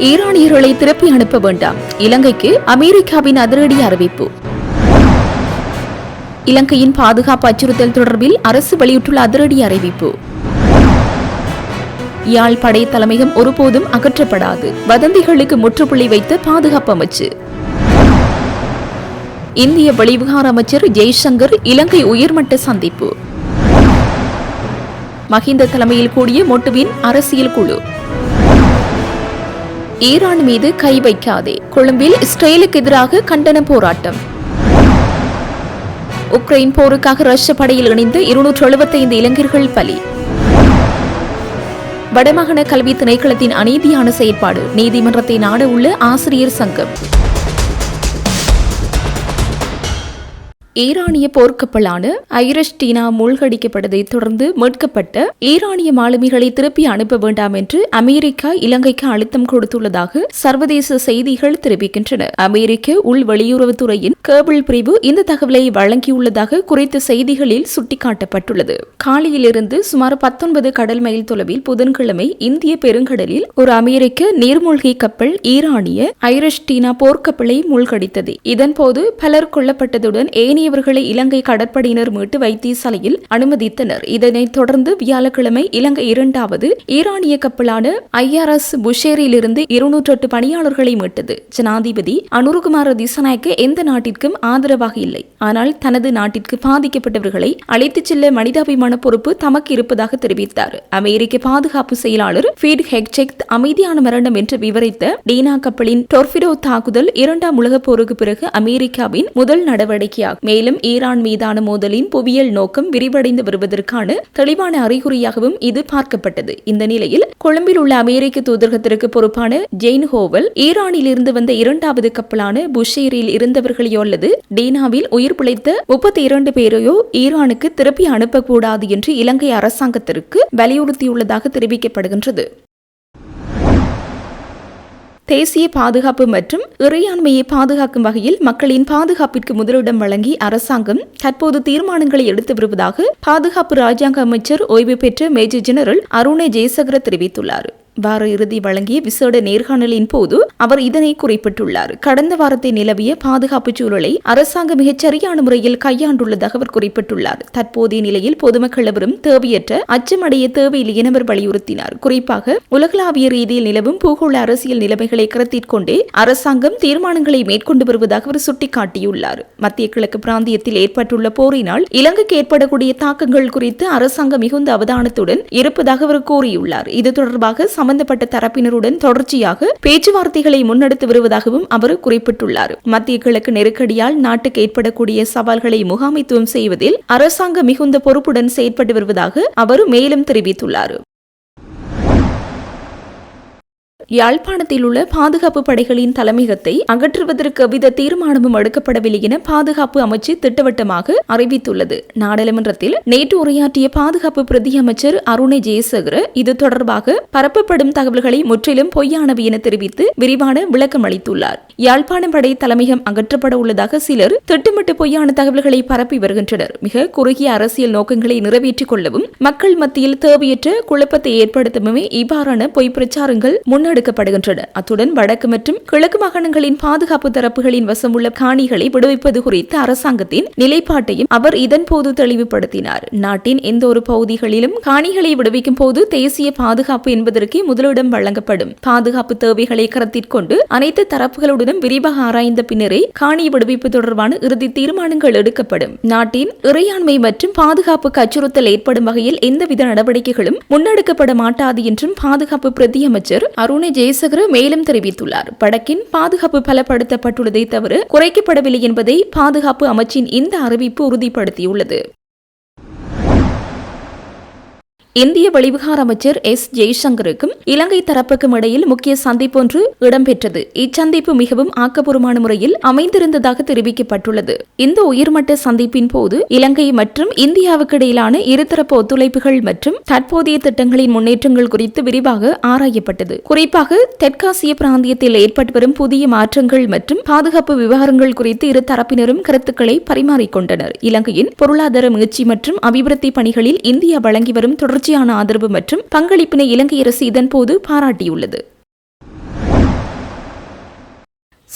ஈரானியர்களை திருப்பி அனுப்ப வேண்டாம், இலங்கைக்கு அமெரிக்காவின் அதிரடி அறிவிப்பு. இலங்கையின் பாதுகாப்பு அச்சுறுத்தல் தொடர்பில் அரசு வெளியிட்டுள்ள அதிரடி அறிவிப்பு. யாழ் படை தலைமையகம் ஒருபோதும் அகற்றப்படாது, வதந்திகளுக்கு முற்றுப்புள்ளி வைத்த பாதுகாப்பு அமைச்சு. இந்திய வெளிவிவகார அமைச்சர் ஜெய்சங்கர் இலங்கை உயர்மட்ட சந்திப்பு. மஹிந்த தலைமையில் கூடிய மொட்டுவின் அரசியல் குழு. ஈரான் மீது கை வைக்காதே, கொழும்பில் இஸ்ரேலுக்கு எதிராக கண்டன போராட்டம். உக்ரைன் போருக்காக ரஷ்ய படையில் இணைந்து 275 இளைஞர்கள் பலி. வடமாகாண கல்வி திணைக்களத்தின் அநீதியான செயற்பாடு, நீதிமன்றத்தை நாட உள்ள ஆசிரியர் சங்கம். ஈரானிய போர்க்கப்பலான ஐரஸ்டீனா மூழ்கடிக்கப்பட்டதை தொடர்ந்து மீட்கப்பட்ட ஈரானிய மாலுமிகளை திருப்பி அனுப்ப வேண்டாம் என்று அமெரிக்கா இலங்கைக்கு அழுத்தம் கொடுத்துள்ளதாக சர்வதேச செய்திகள் தெரிவிக்கின்றன. அமெரிக்க உள் வெளியுறவுத்துறையின் கேபிள் பிரிவு இந்த தகவலை வழங்கியுள்ளதாக குறித்த செய்திகளில் சுட்டிக்காட்டப்பட்டுள்ளது. காலியிலிருந்து சுமார் 19 கடல் மைல் தொலைவில் புதன்கிழமை இந்திய பெருங்கடலில் ஒரு அமெரிக்க நீர்மூழ்கி கப்பல் ஈரானிய ஐரஸ்டீனா போர்க்கப்பலை மூழ்கடித்தது. இதன்போது பலர் கொல்லப்பட்டதுடன் ஏனையவர்களை இலங்கை கடற்படையினர் மீட்டு வைத்தியசாலையில் அனுமதித்தனர். இதனைத் தொடர்ந்து வியாழக்கிழமை இலங்கை 2வது ஈரானிய கப்பலான IRS புஷேரிலிருந்து 208 பணியாளர்களை மீட்டது. ஜனாதிபதி அனுருகுமார திசாநாயக்க எந்த நாட்டிற்கும் ஆதரவாக இல்லை, ஆனால் தனது நாட்டிற்கு பாதிக்கப்பட்டவர்களை அழைத்துச் செல்ல மனிதாபிமான பொறுப்பு தமக்கு இருப்பதாக தெரிவித்தார். அமெரிக்க பாதுகாப்பு செயலாளர் பீட் ஹெக்செக்ட் அமைதியான மரணம் என்று விவரித்த டீனா கப்பலின் டொர்பிடோ தாக்குதல் 2ஆம் உலகப் போருக்கு பிறகு அமெரிக்காவின் முதல் நடவடிக்கையாகும். மேலும் ஈரான் மீதான மோதலின் புவியியல் நோக்கம் விரிவடைந்து வருவதற்கான தெளிவான அறிகுறியாகவும் இது பார்க்கப்பட்டது. இந்த நிலையில் கொழும்பில் உள்ள அமெரிக்க தூதரகத்திற்கு பொறுப்பான ஜெயின் ஹோவல் ஈரானில் இருந்து வந்த 2வது கப்பலான புஷேரில் இருந்தவர்களையோ அல்லது டீனாவில் உயிர் பிழைத்த 32 பேரையோ ஈரானுக்கு திருப்பி அனுப்பக்கூடாது என்று இலங்கை அரசாங்கத்திற்கு வலியுறுத்தியுள்ளதாக தெரிவிக்கப்படுகின்றது. தேசிய பாதுகாப்பு மற்றும் இறையாண்மையை பாதுகாக்கும் வகையில் மக்களின் பாதுகாப்பிற்கு முதலிடம் வழங்கி அரசாங்கம் தற்போது தீர்மானங்களை எடுத்து வருவதாக பாதுகாப்பு ராஜாங்க அமைச்சர் ஓய்வு பெற்ற மேஜர் ஜெனரல் அருண ஜெயசகர தெரிவித்துள்ளார். வார இறுதி வழங்கிய விசேட நேர்காணலின் போது அவர் இதனை குறிப்பிட்டுள்ளார். கடந்த வாரத்தை நிலவிய பாதுகாப்பு சூழலை அரசாங்கம் மிகச் சரியான முறையில் கையாண்டுள்ளதாக அவர் குறிப்பிட்டுள்ளார். தற்போதைய நிலையில் பொதுமக்கள் எவரும் தேவையற்ற அச்சமடைய தேவையில்லை என அவர் வலியுறுத்தினார். குறிப்பாக உலகளாவிய ரீதியில் நிலவும் பூகோள அரசியல் நிலைமைகளை கருத்தில் கொண்டே அரசாங்கம் தீர்மானங்களை மேற்கொண்டு வருவதாக அவர் சுட்டிக்காட்டியுள்ளார். மத்திய கிழக்கு பிராந்தியத்தில் ஏற்பட்டுள்ள போரினால் இலங்கைக்கு ஏற்படக்கூடிய தாக்கங்கள் குறித்து அரசாங்கம் மிகுந்த அவதானத்துடன் இருப்பதாக அவர் கூறியுள்ளார். இது தொடர்பாக சம்பந்தப்பட்ட தரப்பினருடன் தொடர்ச்சியாக பேச்சுவார்த்தைகளை முன்னெடுத்து வருவதாகவும் அவர் குறிப்பிட்டுள்ளார். மத்திய கிழக்கு நெருக்கடியால் நாட்டுக்கு ஏற்படக்கூடிய சவால்களை முகாமைத்துவம் செய்வதில் அரசாங்கம் மிகுந்த பொறுப்புடன் செயற்பட்டு வருவதாக அவர் மேலும் தெரிவித்துள்ளார். யாழ்ப்பாணத்தில் உள்ள பாதுகாப்பு படைகளின் தலைமையகத்தை அகற்றுவதற்கு எவ்வித தீர்மானமும் எடுக்கப்படவில்லை என பாதுகாப்பு அமைச்சு திட்டவட்டமாக அறிவித்துள்ளது. நாடாளுமன்றத்தில் நேற்று உரையாற்றிய பாதுகாப்பு பிரதி அமைச்சர் அருண ஜெயசேகர இது தொடர்பாக பரப்பப்படும் தகவல்களை முற்றிலும் பொய்யானவை என தெரிவித்து விரிவான விளக்கம் அளித்துள்ளார். யாழ்ப்பாணம் படை தலைமையகம் அகற்றப்பட உள்ளதாக சிலர் திட்டமிட்டு பொய்யான தகவல்களை பரப்பி வருகின்றனர். மிக குறுகிய அரசியல் நோக்கங்களை நிறைவேற்றிக் கொள்ளவும் மக்கள் மத்தியில் தேவையற்ற குழப்பத்தை ஏற்படுத்தவுமே இவ்வாறான பொய் பிரச்சாரங்கள் எடுக்கப்படுகின்றன. அத்துடன் வடக்கு மற்றும் கிழக்கு மாகாணங்களின் பாதுகாப்பு தரப்புகளின் வசம் உள்ள காணிகளை விடுவிப்பது குறித்த அரசாங்கத்தின் நிலைப்பாட்டையும் அவர் இதன்போது தெளிவுபடுத்தினார். நாட்டின் எந்த ஒரு பகுதிகளிலும் காணிகளை விடுவிக்கும் போது தேசிய பாதுகாப்பு என்பதற்கு முதலிடம் வழங்கப்படும். பாதுகாப்பு தேவைகளை கருத்தில் கொண்டு அனைத்து தரப்புகளுடனும் விரிவாக ஆராய்ந்த பின்னரே காணி விடுவிப்பு தொடர்பான இறுதி தீர்மானங்கள் எடுக்கப்படும். நாட்டின் இறையாண்மை மற்றும் பாதுகாப்புக்கு அச்சுறுத்தல் ஏற்படும் வகையில் எந்தவித நடவடிக்கைகளும் முன்னெடுக்கப்பட மாட்டாது என்றும் பாதுகாப்பு பிரதி அமைச்சர் அருண ஜெயசேகர மேலும் தெரிவித்துள்ளார். வடக்கின் பாதுகாப்பு பலப்படுத்தப்பட்டுள்ளதை தவிர குறைக்கப்படவில்லை என்பதை பாதுகாப்பு அமைச்சின் இந்த அறிவிப்பு உறுதிப்படுத்தியுள்ளது. இந்திய வெளிவிவகார அமைச்சர் ஜெய்சங்கருக்கும் இலங்கை தரப்புக்கும் இடையில் முக்கிய சந்திப்பு ஒன்று இடம்பெற்றது. இச்சந்திப்பு மிகவும் ஆக்கப்பூர்வமான முறையில் அமைந்திருந்ததாக தெரிவிக்கப்பட்டுள்ளது. இந்த உயர்மட்ட சந்திப்பின் போது இலங்கை மற்றும் இந்தியாவுக்கு இடையிலான இருதரப்பு ஒத்துழைப்புகள் மற்றும் தற்போதைய திட்டங்களின் முன்னேற்றங்கள் குறித்து விரிவாக ஆராயப்பட்டது. குறிப்பாக தெற்காசிய பிராந்தியத்தில் ஏற்பட்டு வரும் புதிய மாற்றங்கள் மற்றும் பாதுகாப்பு விவகாரங்கள் குறித்து இரு தரப்பினரும் கருத்துக்களை பரிமாறிக்கொண்டனர். இலங்கையின் பொருளாதார மீட்சி மற்றும் அபிவிருத்தி பணிகளில் இந்தியா வழங்கி வரும் ஆதரவு மற்றும் பங்களிப்பினை இலங்கை அரசு இதன்போது பாராட்டியுள்ளது.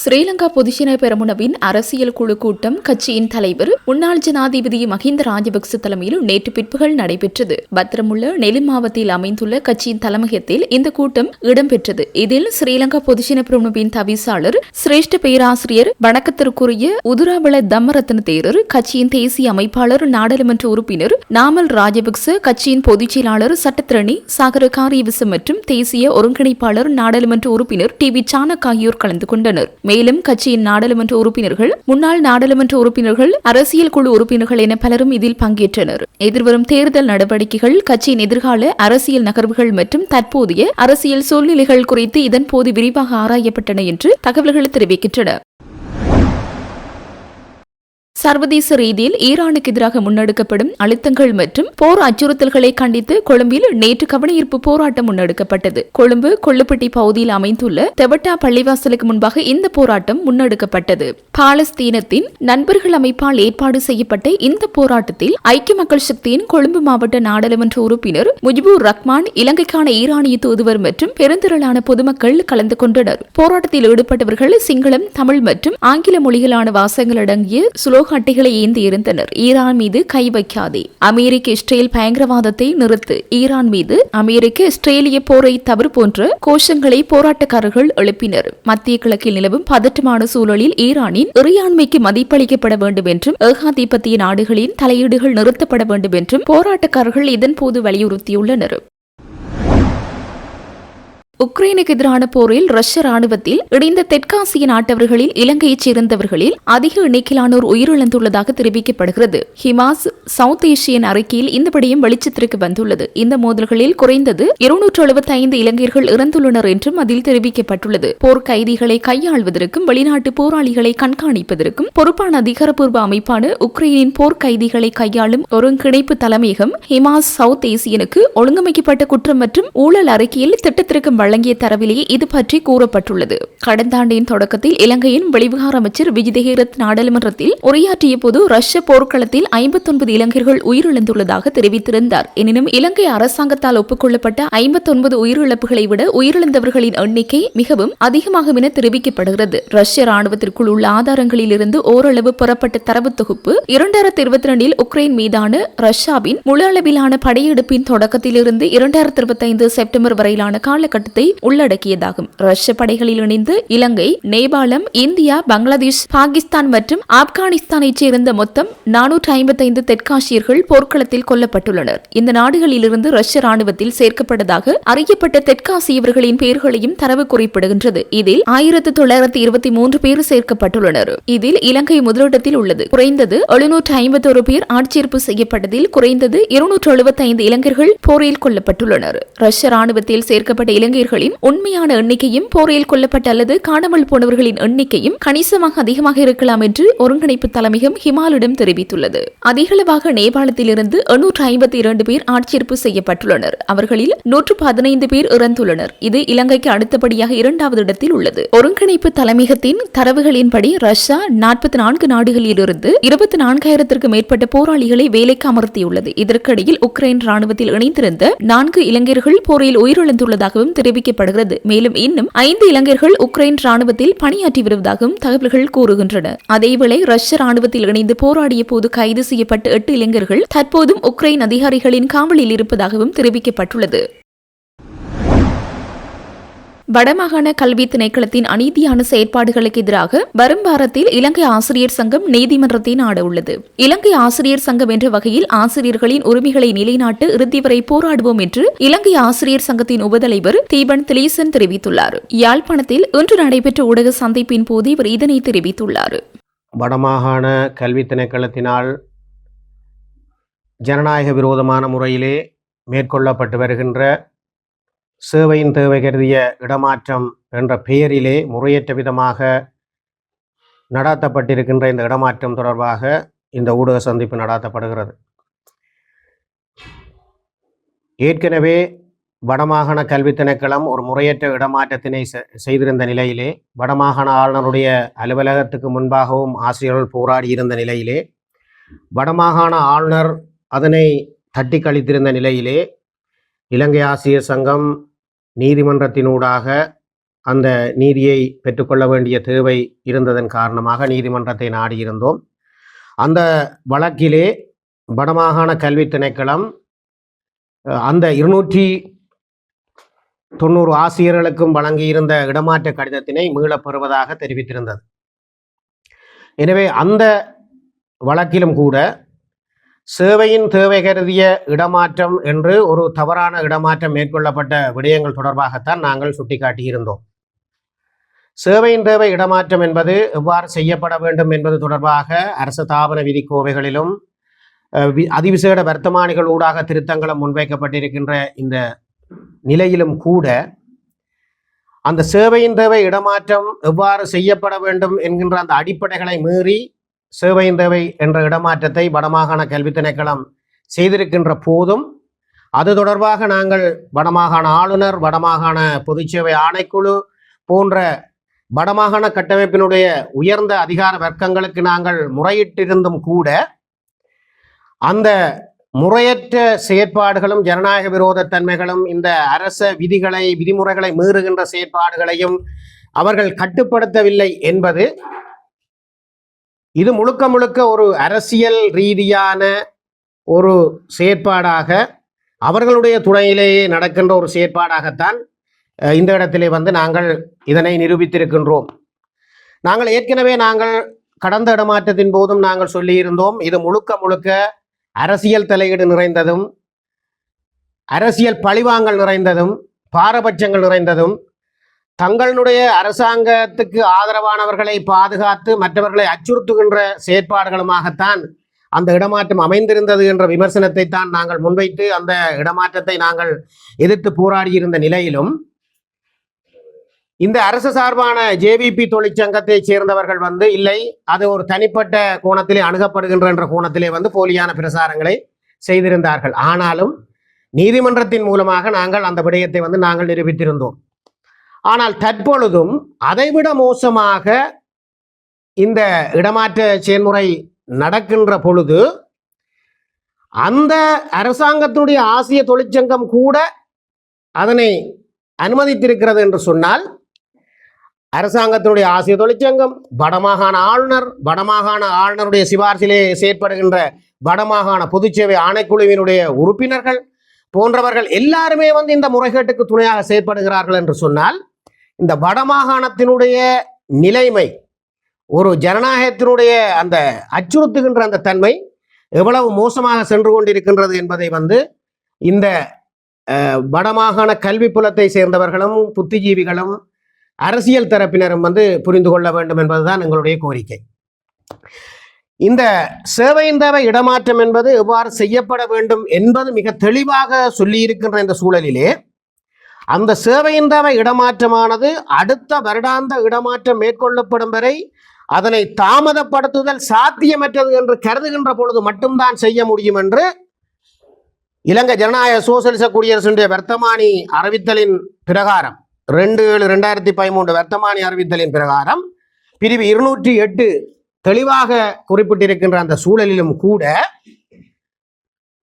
ஸ்ரீலங்கா பொதுஜன பெரமுனவின் அரசியல் குழு கூட்டம் கட்சியின் தலைவர் முன்னாள் ஜனாதிபதி மஹிந்த ராஜபக்ச தலைமையில் நேற்று பிற்பகல் நடைபெற்றது. பத்திரமுள்ள நெல்லிமாவத்தில் அமைந்துள்ள கட்சியின் தலைமையகத்தில் இந்த கூட்டம் இடம்பெற்றது. இதில் ஸ்ரீலங்கா பொதுஜன பெரமுனவின் தவிசாளர் சிரேஷ்ட பேராசிரியர் வணக்கத்திற்குரிய உதுராபல தம்மரத்ன தேரர், கட்சியின் தேசிய அமைப்பாளர் நாடாளுமன்ற உறுப்பினர் நாமல் ராஜபக்ச, கட்சியின் பொதுச் செயலாளர் சட்டத்திரணி சாகர காரியவிசம் மற்றும் தேசிய ஒருங்கிணைப்பாளர் நாடாளுமன்ற உறுப்பினர் டி.வி. சாணக் ஆகியோர் கலந்து கொண்டனர். மேலும் கட்சியின் நாடாளுமன்ற உறுப்பினர்கள், முன்னாள் நாடாளுமன்ற உறுப்பினர்கள், அரசியல் குழு உறுப்பினர்கள் என பலரும் இதில் பங்கேற்றனர். எதிர்வரும் தேர்தல் நடவடிக்கைகள், கட்சியின் எதிர்கால அரசியல் நகர்வுகள் மற்றும் தற்போதைய அரசியல் சூழ்நிலைகள் குறித்து இதன்போது விரிவாக ஆராயப்பட்டன என்று தகவல்கள் தெரிவிக்கின்றன. சர்வதேச ரீதியில் ஈரானுக்கு எதிராக முன்னெடுக்கப்படும் அழுத்தங்கள் மற்றும் போர் அச்சுறுத்தல்களை கண்டித்து கொழும்பில் நேற்று கவனஈர்ப்பு போராட்டம் முன்னெடுக்கப்பட்டது. கொழும்பு கொள்ளுப்பட்டி பகுதியில் அமைந்துள்ள தெவட்டா பள்ளிவாசலுக்கு முன்பாக இந்த போராட்டம் முன்னெடுக்கப்பட்டது. பாலஸ்தீனத்தின் நண்பர்கள் அமைப்பால் ஏற்பாடு செய்யப்பட்ட இந்த போராட்டத்தில் ஐக்கிய மக்கள் சக்தியின் கொழும்பு மாவட்ட நாடாளுமன்ற உறுப்பினர் முஜிபுர் ரஹ்மான், இலங்கைக்கான ஈரானிய தூதுவர் மற்றும் பெருந்திரளான பொதுமக்கள் கலந்து கொண்டனர். போராட்டத்தில் ஈடுபட்டவர்கள் சிங்களம், தமிழ் மற்றும் ஆங்கில மொழிகளான வாசகங்கள் அடங்கிய சுலோக அட்டைகளை ஏந்தி இருந்தனர். ஈரான் மீது கை வைக்காதே, அமெரிக்க இஸ்ரேல் பயங்கரவாதத்தை நிறுத்து, ஈரான் மீது அமெரிக்க இஸ்ரேலிய போரை தவறு போன்ற கோஷங்களை போராட்டக்காரர்கள் எழுப்பினர். மத்திய கிழக்கில் நிலவும் பதற்றமான சூழலில் ஈரானின் இறையாண்மைக்கு மதிப்பளிக்கப்பட வேண்டும் என்றும் ஏகாதிபத்திய நாடுகளின் தலையீடுகள் நிறுத்தப்பட வேண்டும் என்றும் போராட்டக்காரர்கள் இதன்போது வலியுறுத்தியுள்ளனர். உக்ரைனுக்கு எதிரான போரில் ரஷ்ய ராணுவத்தில் இணைந்த தெற்காசிய நாட்டவர்களில் இலங்கையைச் சேர்ந்தவர்களில் அதிக எண்ணிக்கையிலானோர் உயிரிழந்துள்ளதாக தெரிவிக்கப்படுகிறது. ஹிமாஸ் சவுத் ஏசியன் அறிக்கையில் இந்த விடயம் வெளிச்சத்திற்கு வந்துள்ளது. இந்த மோதல்களில் குறைந்தது 275 இலங்கையர்கள் இறந்துள்ளனர் என்றும் அதில் தெரிவிக்கப்பட்டுள்ளது. போர் கைதிகளை கையாள்வதற்கும் வெளிநாட்டு போராளிகளை கண்காணிப்பதற்கும் பொறுப்பான அதிகாரப்பூர்வ அமைப்பான உக்ரைனின் போர் கைதிகளை கையாளும் ஒருங்கிணைப்பு தலைமையகம் ஹிமாஸ் சவுத் ஏசியனுக்கு ஒழுங்கமைக்கப்பட்ட குற்றம் மற்றும் ஊழல் அறிக்கையில் திட்டத்திற்கு வழங்கிய தரவிலேயே இது பற்றி கூறப்பட்டுள்ளது. கடந்த ஆண்டின் தொடக்கத்தில் இலங்கையின் வெளிவிவகார அமைச்சர் விஜிதஹேரத் நாடாளுமன்றத்தில் உரையாற்றிய போது ரஷ்ய போர்க்களத்தில் 59 இலங்கையர்கள் உயிரிழந்துள்ளதாக தெரிவித்திருந்தார். எனினும் இலங்கை அரசாங்கத்தால் ஒப்புக்கொள்ளப்பட்ட 59 உயிரிழப்புகளை விட உயிரிழந்தவர்களின் எண்ணிக்கை மிகவும் அதிகமாகும் என தெரிவிக்கப்படுகிறது. ரஷ்ய ராணுவத்திற்குள் உள்ள ஆதாரங்களில் இருந்து ஓரளவு பெறப்பட்ட தரவு தொகுப்பு 2022 உக்ரைன் மீதான ரஷ்யாவின் முழு அளவிலான படையெடுப்பின் தொடக்கத்திலிருந்து 2025 செப்டம்பர் வரையிலான காலகட்டத்தை உள்ளடக்கியதாகும். ரஷ்ய படைகளில் இணைந்து இலங்கை, நேபாளம், இந்தியா, பங்களாதேஷ், பாகிஸ்தான் மற்றும் ஆப்கானிஸ்தானைச் சேர்ந்த மொத்தம் 455 தெற்காசியர்கள் போர்க்களத்தில் கொல்லப்பட்டுள்ளனர். இந்த நாடுகளிலிருந்து ரஷ்ய ராணுவத்தில் சேர்க்கப்பட்டதாக அறியப்பட்ட தெற்காசியவர்களின் பெயர்களையும் தரவு குறிப்பிடுகின்றது. இதில் 1923 பேர் சேர்க்கப்பட்டுள்ளனர். இதில் இலங்கை முதலிடத்தில் உள்ளது. குறைந்தது 751 பேர் ஆட்சேர்ப்பு செய்யப்பட்டதில் குறைந்தது 275 இளைஞர்கள் போரில் கொல்லப்பட்டுள்ளனர். ரஷ்ய ராணுவத்தில் சேர்க்கப்பட்ட இலங்கையர்களின் உண்மையான எண்ணிக்கையும் போரில் கொல்லப்பட்ட அல்லது காணாமல் போனவர்களின் எண்ணிக்கையும் கணிசமாக அதிகமாக இருக்கலாம் என்று ஒருங்கிணைப்பு தலைமையம் ஹிமாலிடம் தெரிவித்துள்ளது. அதிகளவாக நேபாளத்திலிருந்து 852 பேர் ஆட்சேர்ப்பு செய்யப்பட்டுள்ளனர். அவர்களில் 115 பேர் இறந்துள்ளனர். இது இலங்கைக்கு அடுத்தபடியாக 2வது இடத்தில் உள்ளது. ஒருங்கிணைப்பு தலைமையகத்தின் தரவுகளின்படி ரஷ்யா 44 நாடுகளிலிருந்து 24,000க்கும் மேற்பட்ட போராளிகளை வேலைக்கு அமர்த்தியுள்ளது. இதற்கிடையில் உக்ரைன் ராணுவத்தில் இணைந்திருந்த 4 இளைஞர்கள் போரில் உயிரிழந்துள்ளதாகவும் தெரிவிக்கப்படுகிறது. மேலும் இன்னும் 5 இளைஞர்கள் உக்ரைன் ராணுவத்தில் பணியாற்றி வருவதாகவும் தகவல்கள் கூறுகின்றன. அதேவேளை ரஷ்ய ராணுவத்தில் இணைந்து போராடிய போது கைது செய்யப்பட்ட 8 இளைஞர்கள் தற்போதும் உக்ரைன் அதிகாரிகளின் காவலில் இருப்பதாகவும் தெரிவிக்கப்பட்டுள்ளது. வடமாகாண கல்வி திணைக்களத்தின் அநீதியான செயற்பாடுகளுக்கு எதிராக வரும் வாரத்தில் இலங்கை ஆசிரியர் சங்கம் நீதிமன்றத்தை நாட உள்ளது. இலங்கை ஆசிரியர் சங்கம் என்ற வகையில் ஆசிரியர்களின் உரிமைகளை நிலைநாட்டு இறுதி வரை போராடுவோம் என்று இலங்கை ஆசிரியர் சங்கத்தின் உபதலைவர் தீபன் திலீசன் தெரிவித்துள்ளார். யாழ்ப்பாணத்தில் இன்று நடைபெற்ற ஊடக சந்திப்பின் போது இவர் இதனை தெரிவித்துள்ளார். வடமாகாண கல்வி திணைக்களத்தினால் ஜனநாயக விரோதமான முறையிலே மேற்கொள்ளப்பட்டு வருகின்ற சேவையின் தேவை கருதிய இடமாற்றம் என்ற பெயரிலே முறையற்ற விதமாக நடாத்தப்பட்டிருக்கின்ற இந்த இடமாற்றம் தொடர்பாக இந்த ஊடக சந்திப்பு நடாத்தப்படுகிறது. ஏற்கனவே வடமாகாண கல்வி திணைக்களம் ஒரு முறையற்ற இடமாற்றத்தினை செய்திருந்த நிலையிலே, வடமாகாண ஆளுநருடைய அலுவலகத்துக்கு முன்பாகவும் ஆசிரியர்கள் போராடி இருந்த நிலையிலே, வடமாகாண ஆளுநர் அதனை தட்டி கழித்திருந்த நிலையிலே, இலங்கை ஆசிரியர் சங்கம் நீதிமன்றத்தினூடாக அந்த நீதியை பெற்றுக்கொள்ள வேண்டிய தேவை இருந்ததன் காரணமாக நீதிமன்றத்தை நாடியிருந்தோம். அந்த வழக்கிலே வடமாகாண கல்வி திணைக்களம் அந்த 290 ஆசிரியர்களுக்கும் வழங்கியிருந்த இடமாற்ற கடிதத்தினை மீளப் பெறுவதாக தெரிவித்திருந்தது. எனவே அந்த வழக்கிலும் கூட சேவையின் தேவை கருதிய இடமாற்றம் என்று ஒரு தவறான இடமாற்றம் மேற்கொள்ளப்பட்ட விடயங்கள் தொடர்பாகத்தான் நாங்கள் சுட்டிக்காட்டியிருந்தோம். சேவையின் தேவை இடமாற்றம் என்பது எவ்வாறு செய்யப்பட வேண்டும் என்பது தொடர்பாக அரசு தாபன விதிக்கோவைகளிலும் அதிவிசேட வர்த்தமானிகள் ஊடாக திருத்தங்களும் முன்வைக்கப்பட்டிருக்கின்ற இந்த நிலையிலும் கூட அந்த சேவையின் தேவை இடமாற்றம் எவ்வாறு செய்யப்பட வேண்டும் என்கின்ற அந்த அடிப்படைகளை மீறி சேவையின் தேவை என்ற இடமாற்றத்தை வடமாகாண கல்வி திணைக்களம் செய்திருக்கின்ற போதும் அது தொடர்பாக நாங்கள் வடமாகாண ஆளுநர், வடமாகாண பொதுச்சேவை ஆணைக்குழு போன்ற வடமாகாண கட்டமைப்பினுடைய உயர்ந்த அதிகார வர்க்கங்களுக்கு நாங்கள் முறையிட்டிருந்தும் கூட அந்த முறையற்ற செயற்பாடுகளும் ஜனநாயக விரோத தன்மைகளும் இந்த அரச விதிமுறைகளை மீறுகின்ற செயற்பாடுகளையும் அவர்கள் கட்டுப்படுத்தவில்லை என்பது இது முழுக்க முழுக்க ஒரு அரசியல் ரீதியான ஒரு செயற்பாடாக அவர்களுடைய துணையிலேயே நடக்கின்ற ஒரு செயற்பாடாகத்தான் இந்த இடத்திலே நாங்கள் இதனை நிரூபித்திருக்கின்றோம். நாங்கள் ஏற்கனவே கடந்த இடமாற்றத்தின் போதும் நாங்கள் சொல்லியிருந்தோம், இது முழுக்க முழுக்க அரசியல் தலையீடு நிறைந்ததும் அரசியல் பழிவாங்கல் நிறைந்ததும் பாரபட்சங்கள் நிறைந்ததும் தங்களுடைய அரசாங்கத்துக்கு ஆதரவானவர்களை பாதுகாத்து மற்றவர்களை அச்சுறுத்துகின்ற செயற்பாடுகளுமாகத்தான் அந்த இடமாற்றம் அமைந்திருந்தது என்ற விமர்சனத்தை தான் நாங்கள் முன்வைத்து அந்த இடமாற்றத்தை நாங்கள் எதிர்த்து போராடியிருந்த நிலையிலும் இந்த அரசு சார்பான ஜேவிபி தொழிற்சங்கத்தை சேர்ந்தவர்கள் இல்லை, அது ஒரு தனிப்பட்ட கோணத்திலே அணுகப்படுகின்ற என்ற கோணத்திலே போலியான பிரசாரங்களை செய்திருந்தார்கள். ஆனாலும் நீதிமன்றத்தின் மூலமாக நாங்கள் அந்த விடயத்தை நாங்கள் நிரூபித்திருந்தோம். ஆனால் தற்பொழுதும் அதைவிட மோசமாக இந்த இடமாற்ற செயல்முறை நடக்கின்ற பொழுது அந்த அரசாங்கத்தினுடைய ஆசிய தொழிற்சங்கம் கூட அதனை அனுமதித்திருக்கிறது என்று சொன்னால் அரசாங்கத்தினுடைய ஆசிய தொழிற்சங்கம், வடமாகாண ஆளுநருடைய சிபார்சிலே செயற்படுகின்ற வடமாகாண பொதுச்சேவை ஆணைக்குழுவினுடைய உறுப்பினர்கள் போன்றவர்கள் எல்லாருமே இந்த முறைகேட்டுக்கு துணையாக செயற்படுகிறார்கள் என்று சொன்னால் இந்த வடமாகாணத்தினுடைய நிலைமை, ஒரு ஜனநாயகத்தினுடைய அந்த அச்சுறுத்துகின்ற அந்த தன்மை எவ்வளவு மோசமாக சென்று கொண்டிருக்கின்றது என்பதை இந்த வடமாகாண கல்வி புலத்தை சேர்ந்தவர்களும் புத்திஜீவிகளும் அரசியல் தரப்பினரும் புரிந்து கொள்ள வேண்டும் என்பதுதான் எங்களுடைய கோரிக்கை. இந்த சேவையின் தேவை இடமாற்றம் என்பது எவ்வாறு செய்யப்பட வேண்டும் என்பது மிக தெளிவாக சொல்லியிருக்கின்ற இந்த சூழலிலே அந்த சேவையின் தேவை இடமாற்றமானது அடுத்த வருடாந்த இடமாற்றம் மேற்கொள்ளப்படும் வரை அதனை தாமதப்படுத்துதல் சாத்தியமற்றது என்று கருதுகின்ற பொழுது மட்டும்தான் செய்ய முடியும் என்று இலங்கை ஜனநாயக சோசலிச குடியரசுடைய வர்த்தமானி அறிவித்தலின் பிரகாரம் 2/7/2013 வர்த்தமானி அறிவித்தலின் பிரகாரம் பிரிவு 208 தெளிவாக குறிப்பிட்டிருக்கின்ற அந்த சூழலிலும் கூட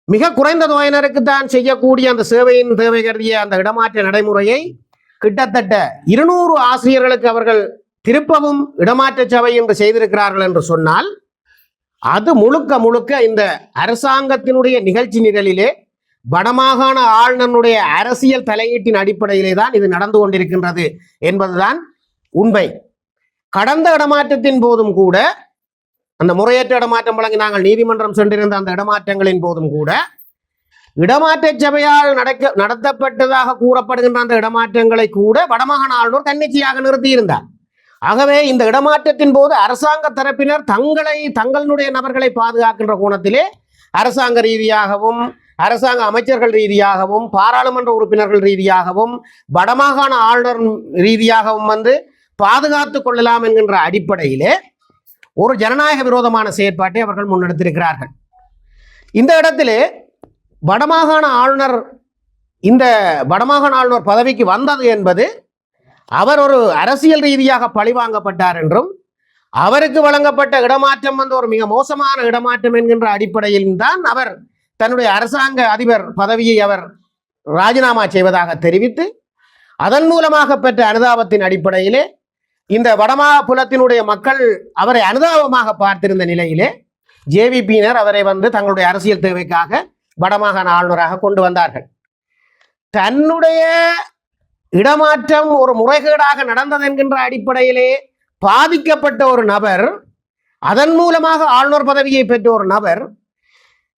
மிக குறைந்த தொகையினருக்கு தான் செய்யக்கூடிய அந்த சேவையின் தேவை கருதிய அந்த இடமாற்ற நடைமுறையை கிட்டத்தட்ட 200 ஆசிரியர்களுக்கு அவர்கள் திருப்பவும் இடமாற்ற சபை என்று செய்திருக்கிறார்கள் என்று சொன்னால் அது முழுக்க முழுக்க இந்த அரசாங்கத்தினுடைய நிகழ்ச்சி நிரலிலே வடமாகாண ஆளுநருடைய அரசியல் தலையீட்டின் அடிப்படையிலே தான் இது நடந்து கொண்டிருக்கின்றது என்பதுதான் உண்மை. கடந்த இடமாற்றத்தின் போதும் கூட அந்த முறையற்ற இடமாற்றம் வழங்கி நாங்கள் நீதிமன்றம் சென்றிருந்த அந்த இடமாற்றங்களின் போதும் கூட இடமாற்ற சபையால் நடத்தப்பட்டதாக கூறப்படுகின்ற அந்த இடமாற்றங்களை கூட வடமாகாண ஆளுநர் தன்னிச்சையாக நிறுத்தியிருந்தார். ஆகவே இந்த இடமாற்றத்தின் போது அரசாங்க தரப்பினர் தங்களுடைய நபர்களை பாதுகாக்கின்ற கோணத்திலே அரசாங்க ரீதியாகவும் அரசாங்க அமைச்சர்கள் ரீதியாகவும் பாராளுமன்ற உறுப்பினர்கள் ரீதியாகவும் வடமாகாண ஆளுநர் ரீதியாகவும் பாதுகாத்து கொள்ளலாம் என்கின்ற அடிப்படையிலே ஒரு ஜனநாயக விரோதமான செயற்பாட்டை அவர்கள் முன்னெடுத்திருக்கிறார்கள். இந்த இடத்திலே வடமாகாண ஆளுநர் பதவிக்கு வந்தது என்பது அவர் ஒரு அரசியல் ரீதியாக பழிவாங்கப்பட்டார் என்றும் அவருக்கு வழங்கப்பட்ட இடமாற்றம் ஒரு மிக மோசமான இடமாற்றம் என்கின்ற அடிப்படையில் தான் அவர் தன்னுடைய அரசாங்க அதிபர் பதவியை அவர் ராஜினாமா செய்வதாக தெரிவித்து அதன் மூலமாக பெற்ற அனுதாபத்தின் அடிப்படையிலே இந்த வடமாபுலத்தினுடைய மக்கள் அவரை அனுதாபமாக பார்த்திருந்த நிலையிலே ஜேவிபியினர் அவரை தங்களுடைய அரசியல் தேவைக்காக வடமாகாண ஆளுநராக கொண்டு வந்தார்கள். தன்னுடைய இடமாற்றம் ஒரு முறைகேடாக நடந்தது என்கின்ற அடிப்படையிலே பாதிக்கப்பட்ட ஒரு நபர், அதன் மூலமாக ஆளுநர் பதவியை பெற்ற ஒரு நபர்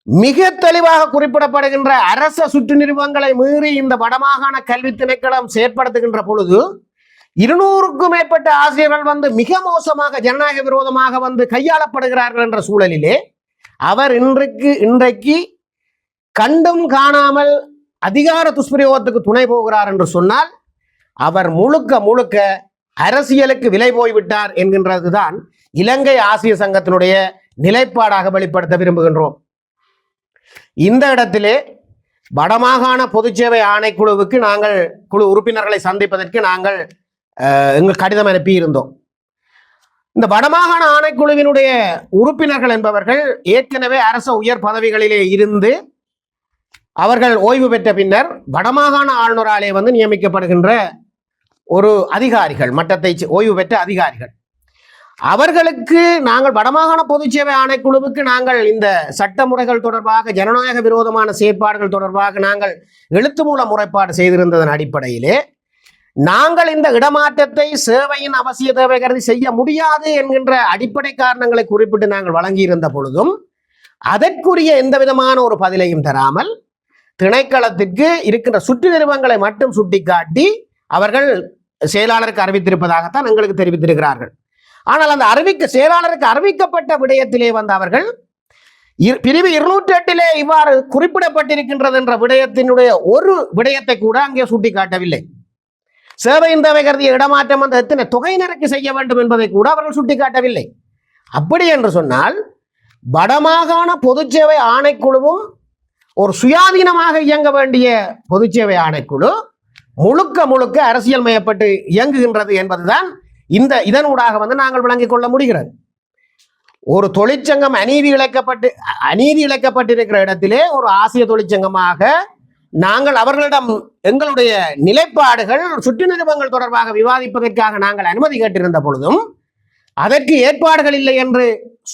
மிக தெளிவாக குறிப்பிடப்படுகின்ற அரச சுற்று நிறுவனங்களை மீறி இந்த வடமாகாண கல்வி திணைக்களம் செயற்படுத்துகின்ற பொழுது 200க்கும் மேற்பட்ட ஆசிரியர்கள் மிக மோசமாக ஜனநாயக விரோதமாக கையாளப்படுகிறார்கள் என்ற சூழலிலே அவர் இன்றைக்கு கண்டும் காணாமல் அதிகார துஷ்பிரயோகத்துக்கு துணை போகிறார் என்று சொன்னால் அவர் முழுக்க அரசியலுக்கு விலை போய்விட்டார் என்கின்றதுதான் இலங்கை ஆசிரியர் சங்கத்தினுடைய நிலைப்பாடாக வெளிப்படுத்த விரும்புகின்றோம். இந்த இடத்திலே வடமாகாண பொதுச்சேவை ஆணைக்குழுவுக்கு நாங்கள் குழு உறுப்பினர்களை சந்திப்பதற்கு நாங்கள் எங்கள் கடிதம் அனுப்பி இருந்தோம். இந்த வடமாகாண ஆணைக்குழுவினுடைய உறுப்பினர்கள் என்பவர்கள் ஏற்கனவே அரச உயர் பதவிகளிலே இருந்து அவர்கள் ஓய்வு பெற்ற பின்னர் வடமாகாண ஆளுநராலே நியமிக்கப்படுகின்ற ஒரு அதிகாரிகள், மட்டத்தை ஓய்வு பெற்ற அதிகாரிகள். அவர்களுக்கு நாங்கள் வடமாகாண பொதுச்சேவை ஆணைக்குழுவுக்கு நாங்கள் இந்த சட்ட முறைகள் தொடர்பாக ஜனநாயக விரோதமான செயற்பாடுகள் தொடர்பாக நாங்கள் எழுத்து மூல முறைப்பாடு செய்திருந்ததன் அடிப்படையிலே நாங்கள் இந்த இடமாற்றத்தை சேவையின் அவசிய தேவை கருதி செய்ய முடியாது என்கின்ற அடிப்படை காரணங்களை குறிப்பிட்டு நாங்கள் வழங்கியிருந்த பொழுதும் அதற்குரிய எந்த விதமான ஒரு பதிலையும் தராமல் திணைக்களத்திற்கு இருக்கின்ற சுற்று நிறுவனங்களை மட்டும் சுட்டிக்காட்டி அவர்கள் செயலாளருக்கு அறிவித்திருப்பதாகத்தான் எங்களுக்கு தெரிவித்திருக்கிறார்கள். ஆனால் அந்த செயலாளருக்கு அறிவிக்கப்பட்ட விடயத்திலே அவர்கள் பிரிவு 208 இவ்வாறு குறிப்பிடப்பட்டிருக்கின்றது என்ற விடயத்தினுடைய ஒரு விடயத்தை கூட அங்கே சுட்டிக்காட்டவில்லை. சேவையின் தேவை கருதிய இடமாற்றம் எத்தனை தொகையினருக்கு செய்ய வேண்டும் என்பதை கூட அவர்கள் சுட்டிக்காட்டவில்லை. அப்படி என்று சொன்னால் வடமாகாண பொதுச்சேவை ஆணைக்குழுவும் ஒரு சுயாதீனமாக இயங்க வேண்டிய பொதுச்சேவை ஆணைக்குழு முழுக்க அரசியல் மயப்பட்டு இயங்குகின்றது என்பதுதான் இதனூடாக நாங்கள் விளங்கிக் கொள்ள முடிகிறது. ஒரு தொழிற்சங்கம் அநீதி இழைக்கப்பட்டிருக்கிற இடத்திலே ஒரு ஆசிய தொழிற்சங்கமாக நாங்கள் அவர்களிடம் எங்களுடைய நிலைப்பாடுகள் சுற்று நிறுவனங்கள் தொடர்பாக விவாதிப்பதற்காக நாங்கள் அனுமதி கேட்டிருந்த பொழுதும் அதற்கு ஏற்பாடுகள் இல்லை என்று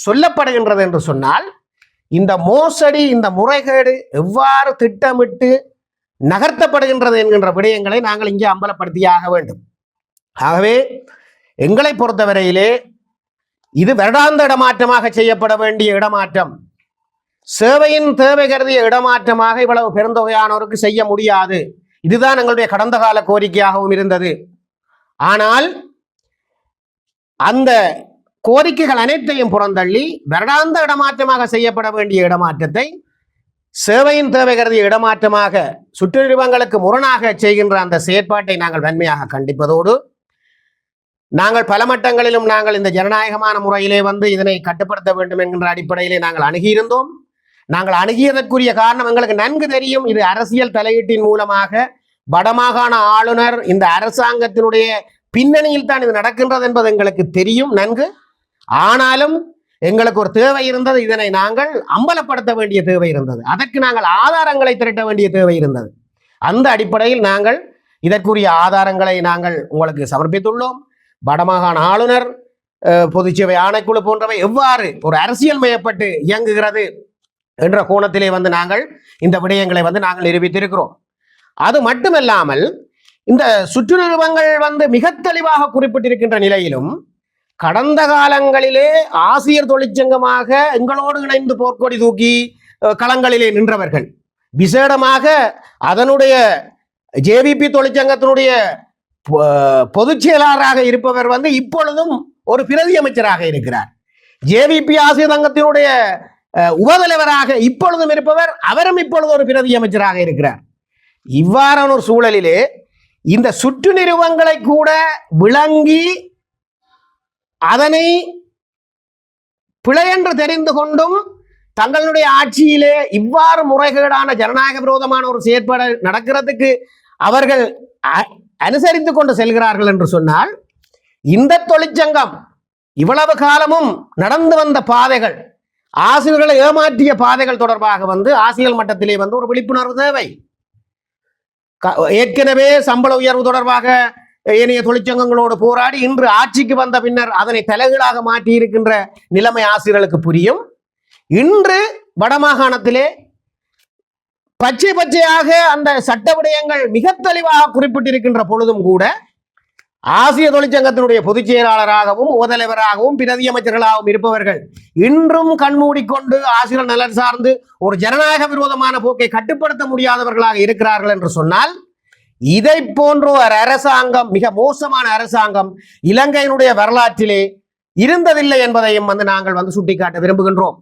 சொல்லப்படுகின்றது என்று சொன்னால் இந்த மோசடி, இந்த முறைகேடு எவ்வாறு திட்டமிட்டு நகர்த்தப்படுகின்றது என்கின்ற விடயங்களை நாங்கள் இங்கே அம்பலப்படுத்தியாக வேண்டும். ஆகவே எங்களை பொறுத்தவரையிலே இது வருடாந்த இடமாற்றமாக செய்யப்பட வேண்டிய இடமாற்றம், சேவையின் தேவை கருதிய இடமாற்றமாக இவ்வளவு பெருந்தொகையானோருக்கு செய்ய முடியாது. இதுதான் எங்களுடைய கடந்த கால கோரிக்கையாகவும் இருந்தது. ஆனால் அந்த கோரிக்கைகள் அனைத்தையும் புறந்தள்ளி வருடாந்த இடமாற்றமாக செய்யப்பட வேண்டிய இடமாற்றத்தை சேவையின் தேவை கருதிய இடமாற்றமாக சுற்று நிறுவனங்களுக்கு முரணாக செய்கின்ற அந்த செயற்பாட்டை நாங்கள் வன்மையாக கண்டிப்பதோடு நாங்கள் பல மட்டங்களிலும் நாங்கள் இந்த ஜனநாயகமான முறையிலே இதனை கட்டுப்படுத்த வேண்டும் என்கின்ற அடிப்படையிலே நாங்கள் அணுகியிருந்தோம். நாங்கள் அணுகியதற்குரிய காரணம் எங்களுக்கு நன்கு தெரியும். இது அரசியல் தலையீட்டின் மூலமாக வடமாகாண ஆளுநர் இந்த அரசாங்கத்தினுடைய பின்னணியில் தான் இது நடக்கின்றது என்பது எங்களுக்கு தெரியும் நன்கு. ஆனாலும் எங்களுக்கு ஒரு தேவை இருந்தது, இதனை நாங்கள் அம்பலப்படுத்த வேண்டிய தேவை இருந்தது, அதற்கு நாங்கள் ஆதாரங்களை திரட்ட வேண்டிய தேவை இருந்தது. அந்த அடிப்படையில் நாங்கள் இதற்குரிய ஆதாரங்களை நாங்கள் உங்களுக்கு சமர்ப்பித்துள்ளோம். வடமாகாண ஆளுநர், பொதுச்சேவை ஆணைக்குழு போன்றவை எவ்வாறு ஒரு அரசியல் மயப்பட்டு இயங்குகிறது என்ற கோணத்திலே நாங்கள் இந்த விடயங்களை நாங்கள் நிரூபித்திருக்கிறோம். அது மட்டுமல்லாமல் இந்த சுற்று நிறுவனங்கள் மிக தெளிவாக குறிப்பிட்டிருக்கின்ற நிலையிலும் கடந்த காலங்களிலே ஆசிரியர் தொழிற்சங்கமாக எங்களோடு இணைந்து போர்க்கொடி தூக்கி களங்களிலே நின்றவர்கள், விசேடமாக அதனுடைய ஜேவிபி தொழிற்சங்கத்தினுடைய பொதுச் செயலாளராக இருப்பவர் இப்பொழுதும் ஒரு பிரதி அமைச்சராக இருக்கிறார். ஜேவிபி ஆசிரியர் சங்கத்தினுடைய உபதலைவராக இப்பொழுதும் இருப்பவர், அவரும் இப்பொழுது ஒரு பிரதி அமைச்சராக இருக்கிறார். இவ்வாறான ஒரு சூழலிலே இந்த சுற்று நிறுவனங்களை கூட விளங்கி அதனை பிழை என்று தெரிந்து கொண்டும் தங்களுடைய ஆட்சியிலே இவ்வாறு முறைகேடான ஜனநாயக விரோதமான ஒரு செயற்பாடு நடக்கிறதுக்கு அவர்கள் அனுசரித்து கொண்டு செல்கிறார்கள் என்று சொன்னால் இந்த தொழிற்சங்கம் இவ்வளவு காலமும் நடந்து வந்த பாதைகள், ஆசிரியர்களை ஏமாற்றிய பாதைகள் தொடர்பாக ஆசிரியர் மட்டத்திலே ஒரு விழிப்புணர்வு தேவை. ஏற்கனவே சம்பள உயர்வு தொடர்பாக ஏனைய தொழிற்சங்கங்களோடு போராடி இன்று ஆட்சிக்கு வந்த பின்னர் அதனை தலைகீழாக மாற்றி இருக்கின்ற நிலைமை ஆசிரியர்களுக்கு புரியும். இன்று வடமாகாணத்திலே பச்சை பச்சையாக அந்த சட்ட விடயங்கள் மிக தெளிவாக குறிப்பிட்டிருக்கின்ற பொழுதும் கூட ஆசிய தொழிற்சங்கத்தினுடைய பொதுச் செயலாளராகவும் உபதலைவராகவும் பிரதி அமைச்சர்களாகவும் இருப்பவர்கள் இன்றும் கண்மூடிக்கொண்டு ஆசிரியர் நலன் சார்ந்து ஒரு ஜனநாயக விரோதமான போக்கை கட்டுப்படுத்த முடியாதவர்களாக இருக்கிறார்கள் என்று சொன்னால், இதை போன்ற ஒரு அரசாங்கம், மிக மோசமான அரசாங்கம் இலங்கையினுடைய வரலாற்றிலே இருந்ததில்லை என்பதையும் நாங்கள் சுட்டிக்காட்ட விரும்புகின்றோம்.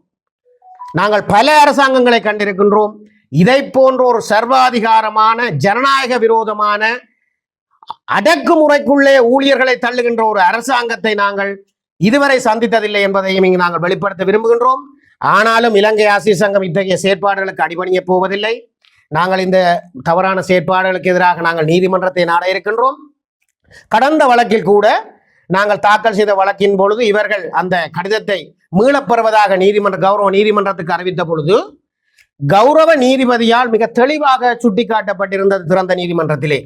நாங்கள் பல அரசாங்கங்களை கண்டிருக்கின்றோம். இதை போன்ற ஒரு சர்வாதிகாரமான ஜனநாயக விரோதமான அடக்குமுறைக்குள்ளே ஊழியர்களை தள்ளுகின்ற ஒரு அரசாங்கத்தை நாங்கள் இதுவரை சந்தித்ததில்லை என்பதையும் இங்கு நாங்கள் வெளிப்படுத்த விரும்புகின்றோம். ஆனாலும் இலங்கை ஆசிரியர் சங்கம் இத்தகைய செயற்பாடுகளுக்கு அடிபணிய போவதில்லை. நாங்கள் இந்த தவறான செயற்பாடுகளுக்கு எதிராக நாங்கள் நீதிமன்றத்தை நாட இருக்கின்றோம். கடந்த வழக்கில் கூட நாங்கள் தாக்கல் செய்த வழக்கின் பொழுது இவர்கள் அந்த கடிதத்தை மீளப்பெறுவதாக கௌரவ நீதிமன்றத்துக்கு அறிவித்த பொழுது கௌரவ நீதிபதியால் மிக தெளிவாக சுட்டிக்காட்டப்பட்டிருந்தது திறந்த நீதிமன்றத்திலே.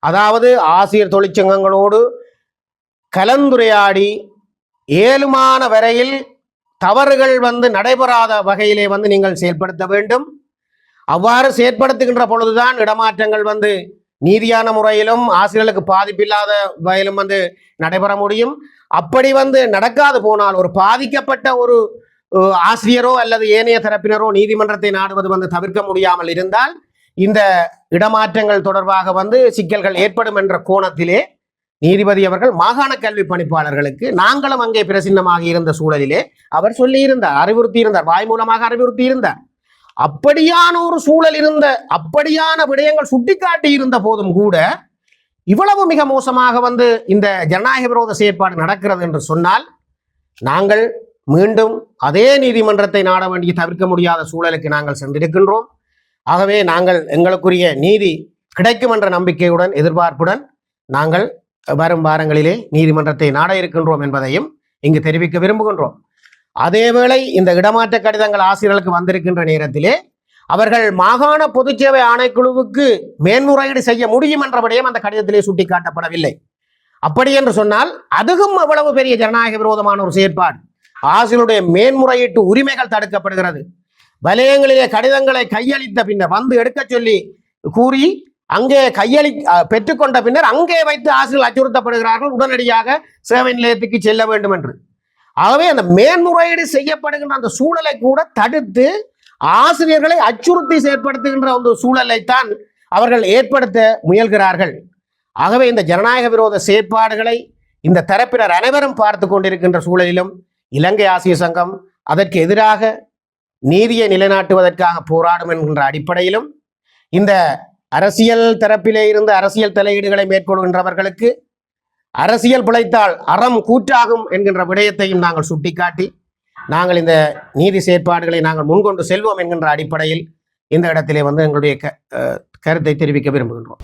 அதாவது ஆசிரியர் தொழிற்சங்கங்களோடு கலந்துரையாடி ஏழுமான வரையில் தவறுகள் நடைபெறாத வகையிலே நீங்கள் செயல்படுத்த வேண்டும். அவ்வாறு செயற்படுத்துகின்ற பொழுதுதான் இடமாற்றங்கள் நீதியான முறையிலும் ஆசிரியர்களுக்கு பாதிப்பில்லாத வகையிலும் நடைபெற முடியும். அப்படி நடக்காது போனால் ஒரு பாதிக்கப்பட்ட ஒரு ஆசிரியரோ அல்லது ஏனைய தரப்பினரோ நீதிமன்றத்தை நாடுவது தவிர்க்க முடியாமல் இருந்தால் இந்த இடமாற்றங்கள் தொடர்பாக சிக்கல்கள் ஏற்படும் என்ற கோணத்திலே நீதிபதி அவர்கள் மாகாண கல்வி பணிப்பாளர்களுக்கு நாங்களும் அங்கே பிரசின்னமாக இருந்த சூழலிலே அவர் சொல்லியிருந்தார், அறிவுறுத்தியிருந்தார், வாய் மூலமாக அறிவுறுத்தியிருந்தார். அப்படியான ஒரு சூழல் அப்படியான விடயங்கள் சுட்டிக்காட்டி இருந்த போதும் கூட இவ்வளவு மிக மோசமாக இந்த ஜனநாயக விரோத செயற்பாடு நடக்கிறது என்று சொன்னால் நாங்கள் மீண்டும் அதே நீதிமன்றத்தை நாட வேண்டிய தவிர்க்க முடியாத சூழலுக்கு நாங்கள் சென்றிருக்கின்றோம். ஆகவே நாங்கள் எங்களுக்குரிய நீதி கிடைக்கும் என்ற நம்பிக்கையுடன் எதிர்பார்ப்புடன் நாங்கள் வரும் வாரங்களிலே நீதிமன்றத்தை நாட இருக்கின்றோம் என்பதையும் இங்கு தெரிவிக்க விரும்புகின்றோம். அதேவேளை இந்த இடமாற்ற கடிதங்கள் ஆசிரியர்களுக்கு வந்திருக்கின்ற நேரத்திலே அவர்கள் மாகாண பொதுச்சேவை ஆணைக்குழுவுக்கு மேன்முறையீடு செய்ய முடியும் என்ற விடயம் அந்த கடிதத்திலே சுட்டிக்காட்டப்படவில்லை. அப்படி என்று சொன்னால் அதுவும் அவ்வளவு பெரிய ஜனநாயக விரோதமான ஒரு செயற்பாடு. ஆசிரியருடைய மேன்முறையீட்டு உரிமைகள் தடுக்கப்படுகிறது. வலயங்களிலே கடிதங்களை கையளித்த பின்னர் எடுக்க சொல்லி கூறி அங்கே பெற்றுக்கொண்ட பின்னர் அங்கே வைத்து ஆசிரியர்கள் அச்சுறுத்தப்படுகிறார்கள், உடனடியாக சேவை நிலையத்துக்கு செல்ல வேண்டும் என்று. ஆகவே அந்த மேன்முறையீடு செய்யப்படுகின்ற அந்த சூழலை கூட தடுத்து ஆசிரியர்களை அச்சுறுத்தி செயற்படுத்துகின்ற அந்த சூழலைத்தான் அவர்கள் ஏற்படுத்த முயல்கிறார்கள். ஆகவே இந்த ஜனநாயக விரோத செயற்பாடுகளை இந்த தரப்பினர் அனைவரும் பார்த்து கொண்டிருக்கின்ற சூழலிலும் இலங்கை ஆசிரியர் சங்கம் அதற்கு எதிராக நீதியை நிலைநாட்டுவதற்காக போராடும் என்கின்ற அடிப்படையிலும் இந்த அரசியல் தரப்பிலே இருந்து அரசியல் தலையீடுகளை மேற்கொள்கின்றவர்களுக்கு அரசியல் பிழைத்தால் அறம் கூற்றாகும் என்கின்ற விடயத்தையும் நாங்கள் சுட்டிக்காட்டி நாங்கள் இந்த நீதி செயற்பாடுகளை நாங்கள் முன்கொண்டு செல்வோம் என்கின்ற அடிப்படையில் இந்த இடத்திலே எங்களுடைய கருத்தை தெரிவிக்க விரும்புகின்றோம்.